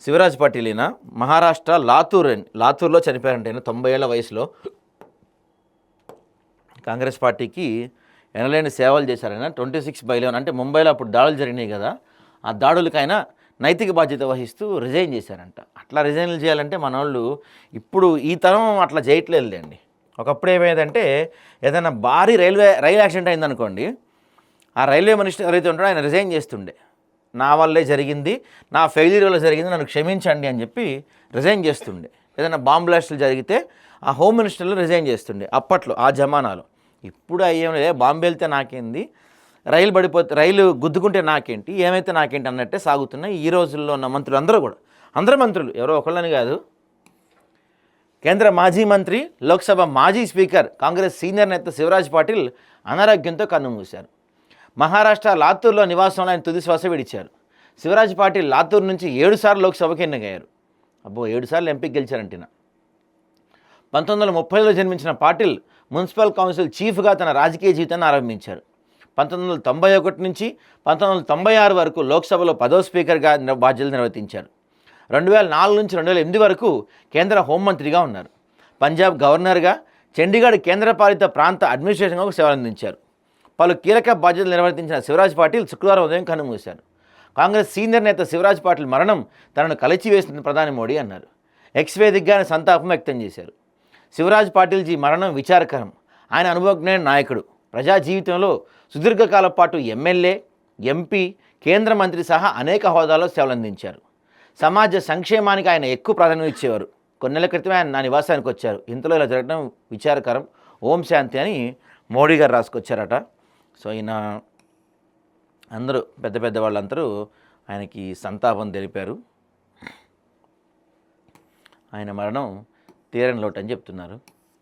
శివరాజ్ పాటిల్ ఈయన మహారాష్ట్ర లాతూర్లో చనిపోయారంట. ఈయన 90 ఏళ్ల వయసులో కాంగ్రెస్ పార్టీకి ఎనలేని సేవలు చేశారైనా. 26/11 అంటే ముంబైలో అప్పుడు దాడులు జరిగినాయి కదా, ఆ దాడులకు ఆయన నైతిక బాధ్యత వహిస్తూ రిజైన్ చేశారంట. అట్లా రిజైన్లు చేయాలంటే మన వాళ్ళు ఇప్పుడు ఈ తరం అట్లా చేయట్లేదులేండి. ఒకప్పుడు ఏమైందంటే ఏదైనా భారీ రైలు యాక్సిడెంట్ అయిందనుకోండి, ఆ రైల్వే మినిస్టర్ ఎవరైతే ఉంటాడో ఆయన రిజైన్ చేస్తుండే. నా వల్లే జరిగింది, నా ఫెయిల్యూర్ వల్ల జరిగింది, నన్ను క్షమించండి అని చెప్పి రిజైన్ చేస్తుండే. ఏదైనా బాంబ్ బ్లాస్టులు జరిగితే ఆ హోమ్ మినిస్టర్లు రిజైన్ చేస్తుండే అప్పట్లో, ఆ జమానాలో. ఇప్పుడు అయ్యేం లేదు, బాంబు వెళ్తే నాకేంది, రైలు గుద్దుకుంటే నాకేంటి, ఏమైతే నాకేంటి అన్నట్టే సాగుతున్నాయి ఈ రోజుల్లో ఉన్న మంత్రులు అందరూ కూడా. అందరూ మంత్రులు, ఎవరో ఒకళ్ళని కాదు. కేంద్ర మాజీ మంత్రి, లోక్సభ మాజీ స్పీకర్, కాంగ్రెస్ సీనియర్ నేత శివరాజ్ పాటిల్ అనారోగ్యంతో కన్నుమూశారు. మహారాష్ట్ర లాతూర్లో నివాసంలో ఆయన తుది శ్వాస విడిచారు. శివరాజ్ పాటిల్ లాతూర్ నుంచి 7 సార్లు లోక్సభకు ఎన్నికయ్యారు. అబ్బో, 7 సార్లు ఎంపీకి గెలిచారంటిన. 1930లో జన్మించిన పాటిల్ మున్సిపల్ కౌన్సిల్ చీఫ్గా తన రాజకీయ జీవితాన్ని ఆరంభించారు. 1991 నుంచి 1996 వరకు లోక్సభలో 10వ స్పీకర్గా బాధ్యతలు నిర్వర్తించారు. 2004 నుంచి 2008 వరకు కేంద్ర హోంమంత్రిగా ఉన్నారు. పంజాబ్ గవర్నర్గా, చండీగఢ్ కేంద్రపాలిత ప్రాంత అడ్మినిస్ట్రేషన్గా సేవలందించారు. పలు కీలక బాధ్యతలు నిర్వర్తించిన శివరాజ్ పాటిల్ శుక్రవారం ఉదయం కన్నుమూశారు. కాంగ్రెస్ సీనియర్ నేత శివరాజ్ పాటిల్ మరణం తనను కలిచివేసిన ప్రధాని మోడీ అన్నారు. ఎక్స్ వేదికగానే సంతాపం వ్యక్తం చేశారు. శివరాజ్ పాటిల్జీ మరణం విచారకరం. ఆయన అనుభవజ్ఞ నాయకుడు. ప్రజా జీవితంలో సుదీర్ఘకాలం పాటు ఎమ్మెల్యే, ఎంపీ, కేంద్ర మంత్రి సహా అనేక హోదాల్లో సేవలందించారు. సమాజ సంక్షేమానికి ఆయన ఎక్కువ ప్రాధాన్యత ఇచ్చేవారు. కొన్నేళ్ల క్రితమే ఆయన నా నివాసానికి వచ్చారు. ఇంతలో ఇలా జరగడం విచారకరం, ఓం శాంతి అని మోడీ గారు రాసుకొచ్చారట. సో ఈయన అందరూ పెద్ద వాళ్ళందరూ ఆయనకి సంతాపం తెలిపారు. ఆయన మరణం తీరని లోటు అని చెప్తున్నారు.